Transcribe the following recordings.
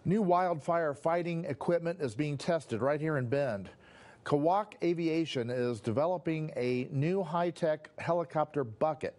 New wildfire fighting equipment is being tested right here in Bend. Kawak Aviation is developing a new high-tech helicopter bucket.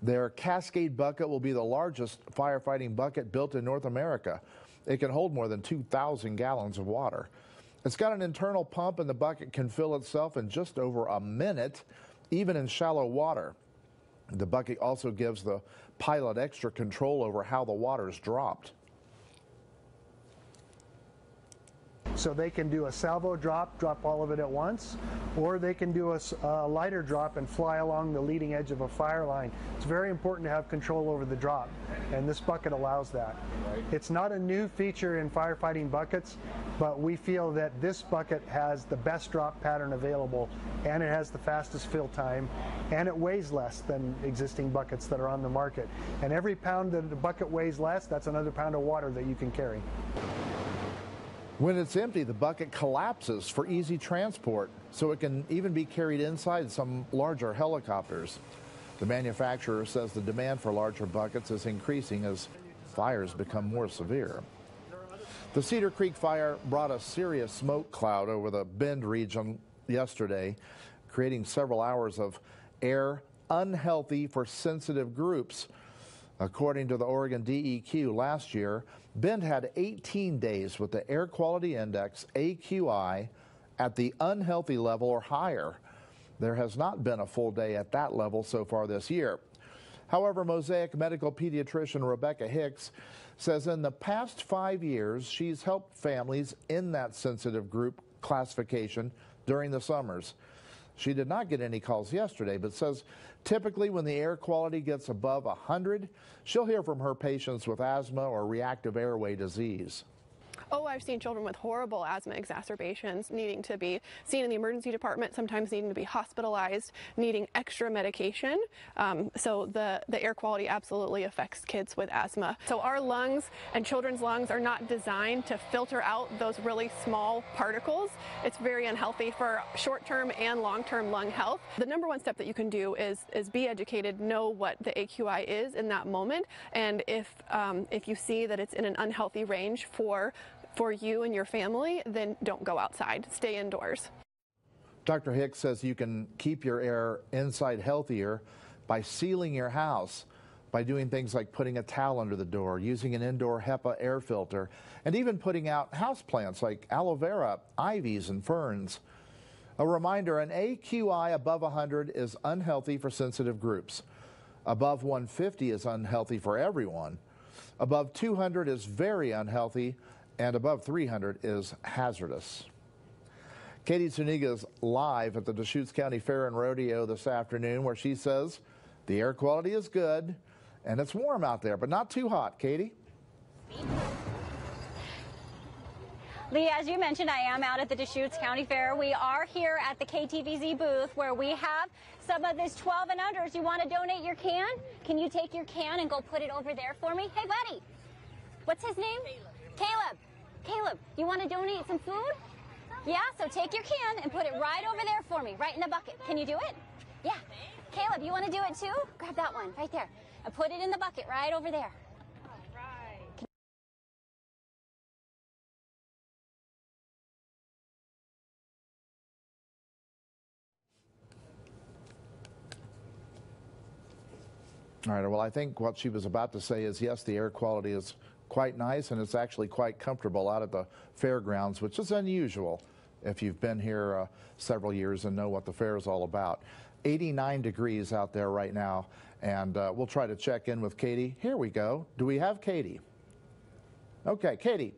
Their Cascade bucket will be the largest firefighting bucket built in North America. It can hold more than 2,000 gallons of water. It's got an internal pump, and the bucket can fill itself in just over a minute, even in shallow water. The bucket also gives the pilot extra control over how the water is dropped. So they can do a salvo drop all of it at once, or they can do a lighter drop and fly along the leading edge of a fire line. It's very important to have control over the drop, and this bucket allows that. Right. It's not a new feature in firefighting buckets, but we feel that this bucket has the best drop pattern available, and it has the fastest fill time, and it weighs less than existing buckets that are on the market. And every pound that the bucket weighs less, that's another pound of water that you can carry. When it's empty, the bucket collapses for easy transport, so it can even be carried inside some larger helicopters. The manufacturer says the demand for larger buckets is increasing as fires become more severe. The Cedar Creek fire brought a serious smoke cloud over the Bend region yesterday, creating several hours of air unhealthy for sensitive groups. According to the Oregon DEQ, last year, Bend had 18 days with the Air Quality Index, AQI, at the unhealthy level or higher. There has not been a full day at that level so far this year. However, Mosaic medical pediatrician Rebecca Hicks says in the past 5 years, she's helped families in that sensitive group classification during the summers. She did not get any calls yesterday, but says typically when the air quality gets above 100, she'll hear from her patients with asthma or reactive airway disease. Oh, I've seen children with horrible asthma exacerbations needing to be seen in the emergency department, sometimes needing to be hospitalized, needing extra medication. So the air quality absolutely affects kids with asthma. So our lungs and children's lungs are not designed to filter out those really small particles. It's very unhealthy for short-term and long-term lung health. The number one step that you can do is be educated, know what the AQI is in that moment, and if you see that it's in an unhealthy range for you and your family, then don't go outside. Stay indoors. Dr. Hicks says you can keep your air inside healthier by sealing your house, by doing things like putting a towel under the door, using an indoor HEPA air filter, and even putting out houseplants like aloe vera, ivies, and ferns. A reminder, an AQI above 100 is unhealthy for sensitive groups. Above 150 is unhealthy for everyone. Above 200 is very unhealthy, and above 300 is hazardous. Katie Zuniga is live at the Deschutes County Fair and Rodeo this afternoon, where she says the air quality is good and it's warm out there, but not too hot. Katie? Lee, as you mentioned, I am out at the Deschutes County Fair. We are here at the KTVZ booth where we have some of this 12 and unders. You want to donate your can? Can you take your can and go put it over there for me? Hey, buddy. What's his name? Caleb. Caleb, you want to donate some food? Yeah, so take your can and put it right over there for me, right in the bucket. Can you do it? Yeah. Caleb, you want to do it too? Grab that one right there and put it in the bucket right over there. All right, well, I think what she was about to say is, yes, the air quality is quite nice, and it's actually quite comfortable out at the fairgrounds, which is unusual if you've been here several years and know what the fair is all about. 89 degrees out there right now, and we'll try to check in with Katie. Here we go. Do we have Katie? Okay, Katie.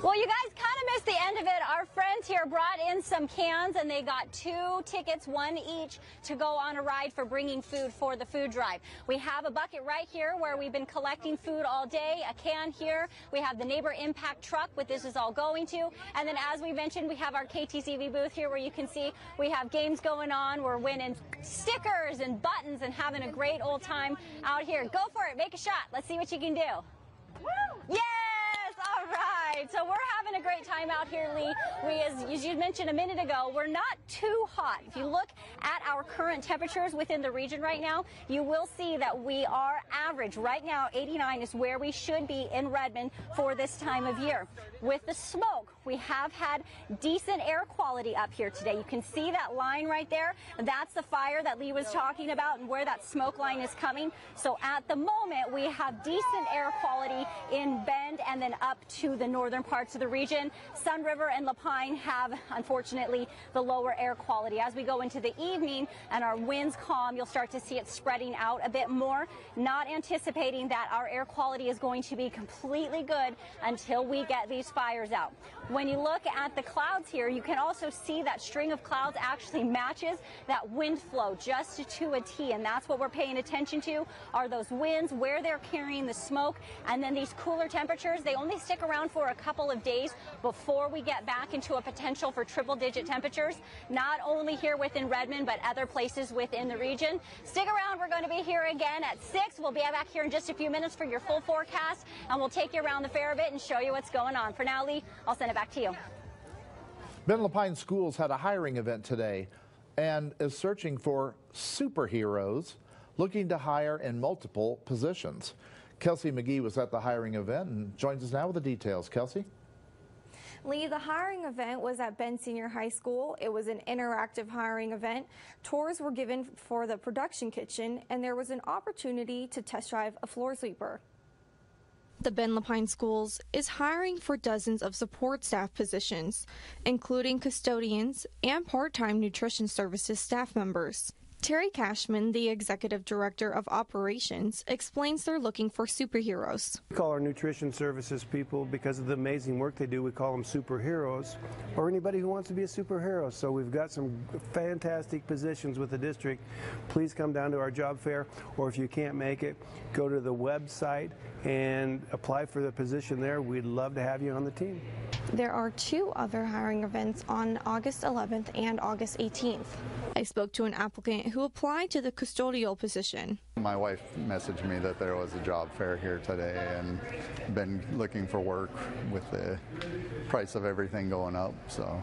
Well, you guys kind of missed the end of it. Our friends here brought in some cans, and they got 2 tickets, one each, to go on a ride for bringing food for the food drive. We have a bucket right here where we've been collecting food all day, a can here. We have the neighbor impact truck, what this is all going to. And then, as we mentioned, we have our KTCV booth here where you can see we have games going on. We're winning stickers and buttons and having a great old time out here. Go for it. Make a shot. Let's see what you can do. Woo! Yes! All right. right, so we're having a great time out here, Lee. As you mentioned a minute ago, we're not too hot. If you look at our current temperatures within the region right now, you will see that we are average. Right now, 89 is where we should be in Redmond for this time of year. With the smoke, we have had decent air quality up here today. You can see that line right there. That's the fire that Lee was talking about and where that smoke line is coming. So at the moment, we have decent air quality in Bend and then up to the northern parts of the region. Sun River and La Pine have, unfortunately, the lower air quality. As we go into the evening and our winds calm, you'll start to see it spreading out a bit more. Not anticipating that our air quality is going to be completely good until we get these fires out. When you look at the clouds here, you can also see that string of clouds actually matches that wind flow just to a T, and that's what we're paying attention to, are those winds, where they're carrying the smoke, and then these cooler temperatures. They only stick around for a couple of days before we get back into a potential for triple-digit temperatures, not only here within Redmond, but other places within the region. Stick around. We're going to be here again at 6. We'll be back here in just a few minutes for your full forecast, and we'll take you around the fair a bit and show you what's going on. For now, Lee, I'll send it back to you. Bend La Pine Schools had a hiring event today and is searching for superheroes looking to hire in multiple positions. Kelsey McGee was at the hiring event and joins us now with the details. Kelsey? Lee, the hiring event was at Bend Senior High School. It was an interactive hiring event. Tours were given for the production kitchen, and there was an opportunity to test drive a floor sweeper. The Bend La Pine Schools is hiring for dozens of support staff positions, including custodians and part-time nutrition services staff members. Terry Cashman, the executive director of operations, explains they're looking for superheroes. We call our nutrition services people, because of the amazing work they do, we call them superheroes, or anybody who wants to be a superhero. So we've got some fantastic positions with the district. Please come down to our job fair, or if you can't make it, go to the website and apply for the position there. We'd love to have you on the team. There are 2 other hiring events on August 11th and August 18th. I spoke to an applicant who applied to the custodial position. My wife messaged me that there was a job fair here today and been looking for work with the price of everything going up, so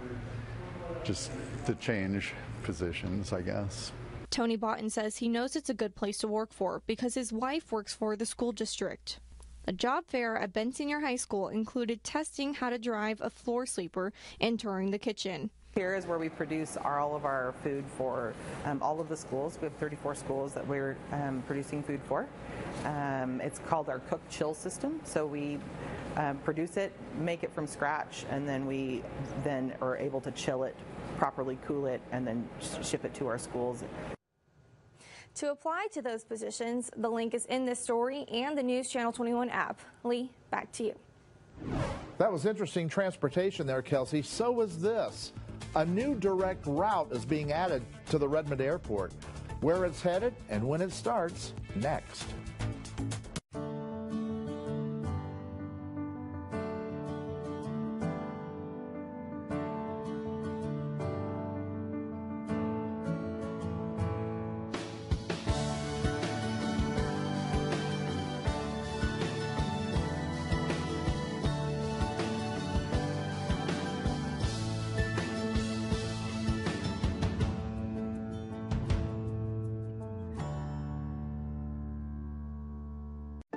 just to change positions, I guess. Tony Botten says he knows it's a good place to work for because his wife works for the school district. The job fair at Bend Senior High School included testing how to drive a floor sweeper and touring the kitchen. Here is where we produce all of our food for all of the schools. We have 34 schools that we're producing food for. It's called our cook chill system. So we produce it, make it from scratch, and then we are able to chill it, properly cool it, and then ship it to our schools. To apply to those positions, the link is in this story and the News Channel 21 app. Lee, back to you. That was interesting transportation there, Kelsey. So was this. A new direct route is being added to the Redmond Airport. Where it's headed and when it starts, next.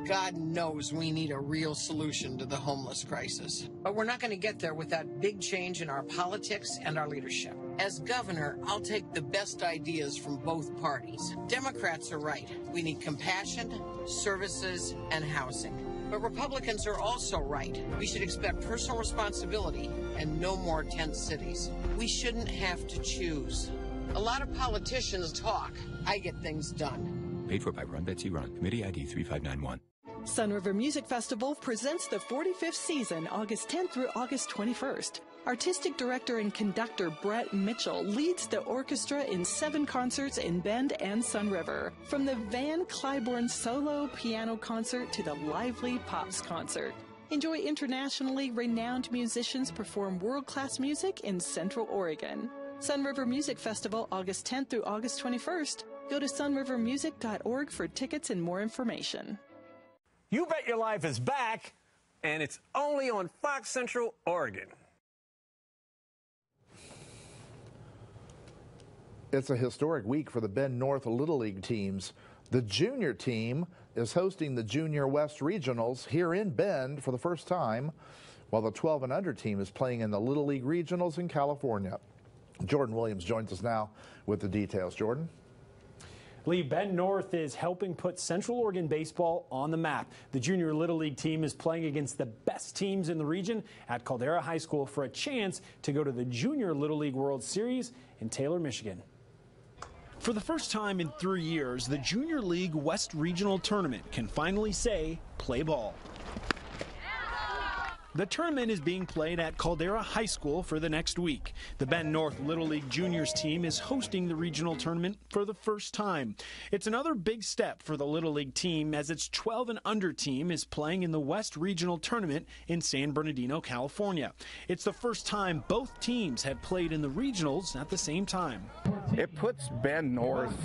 God knows we need a real solution to the homeless crisis. But we're not going to get there without big change in our politics and our leadership. As governor, I'll take the best ideas from both parties. Democrats are right. We need compassion, services, and housing. But Republicans are also right. We should expect personal responsibility and no more tent cities. We shouldn't have to choose. A lot of politicians talk. I get things done. Paid for by Run Betsy Run. Committee ID 3591. Sun River Music Festival presents the 45th season, August 10th through August 21st. Artistic director and conductor Brett Mitchell leads the orchestra in 7 concerts in Bend and Sun River. From the Van Cliburn solo piano concert to the lively Pops concert. Enjoy internationally renowned musicians perform world-class music in Central Oregon. Sun River Music Festival, August 10th through August 21st. Go to sunrivermusic.org for tickets and more information. You Bet Your Life is back and it's only on Fox Central Oregon. It's a historic week for the Bend North Little League teams. The junior team is hosting the Junior West Regionals here in Bend for the first time, while the 12 and under team is playing in the Little League Regionals in California. Jordan Williams joins us now with the details. Jordan? Lee, Bend North is helping put Central Oregon baseball on the map. The Junior Little League team is playing against the best teams in the region at Caldera High School for a chance to go to the Junior Little League World Series in Taylor, Michigan. For the first time in 3 years, the Junior League West Regional Tournament can finally say, play ball. The tournament is being played at Caldera High School for the next week. The Bend North Little League Juniors team is hosting the regional tournament for the first time. It's another big step for the Little League team as its 12 and under team is playing in the West Regional Tournament in San Bernardino, California. It's the first time both teams have played in the regionals at the same time. It puts Bend North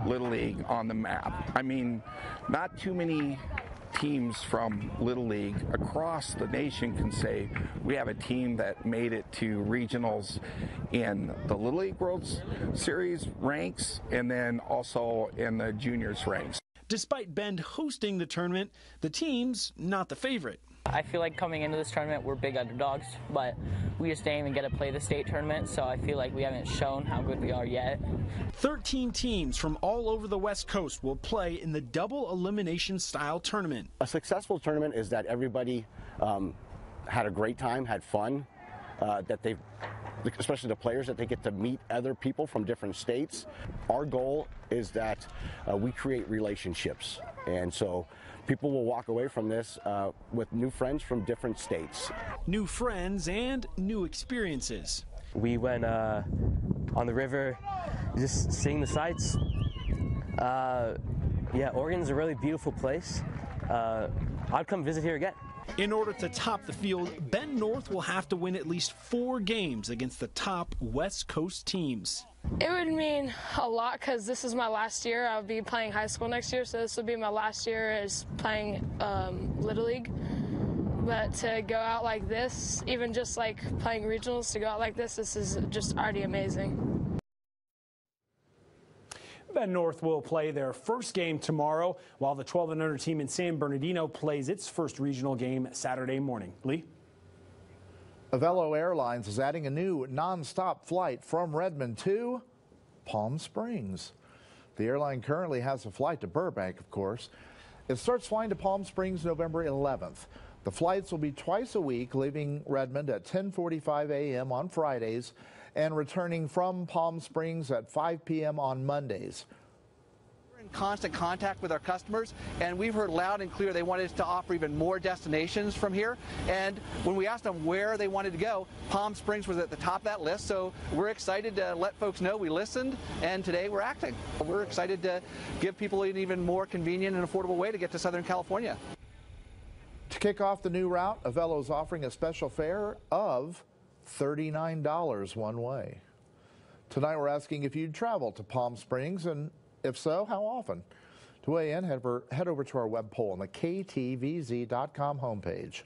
Little League on the map. I mean, not too many teams from Little League across the nation can say we have a team that made it to regionals in the Little League World Series ranks and then also in the juniors ranks. Despite Bend hosting the tournament, the team's not the favorite. I feel like coming into this tournament, we're big underdogs, but we just didn't even get to play the state tournament, so I feel like we haven't shown how good we are yet. 13 teams from all over the West Coast will play in the double elimination style tournament. A successful tournament is that everybody had a great time, had fun, that they, especially the players, that they get to meet other people from different states. Our goal is that we create relationships, and so people will walk away from this with new friends from different states. New friends and new experiences. We went on the river, just seeing the sights. Yeah, Oregon's a really beautiful place. I'd come visit here again. In order to top the field, Bend North will have to win at least 4 games against the top West Coast teams. It would mean a lot because this is my last year. I'll be playing high school next year, so this will be my last year as playing Little League. But to go out like this, even just like playing regionals, to go out like this is just already amazing. Bend North will play their first game tomorrow, while the 12 and under team in San Bernardino plays its first regional game Saturday morning. Lee? Avelo Airlines is adding a new nonstop flight from Redmond to Palm Springs. The airline currently has a flight to Burbank, of course. It starts flying to Palm Springs November 11th. The flights will be twice a week, leaving Redmond at 10:45 a.m. on Fridays and returning from Palm Springs at 5 p.m. on Mondays. We're in constant contact with our customers, and we've heard loud and clear they wanted us to offer even more destinations from here. And when we asked them where they wanted to go, Palm Springs was at the top of that list. So we're excited to let folks know we listened, and today we're acting. We're excited to give people an even more convenient and affordable way to get to Southern California. To kick off the new route, Avelo is offering a special fare of $39 one way. Tonight we're asking if you'd travel to Palm Springs, and if so, how often? To weigh in, head over to our web poll on the KTVZ.com homepage.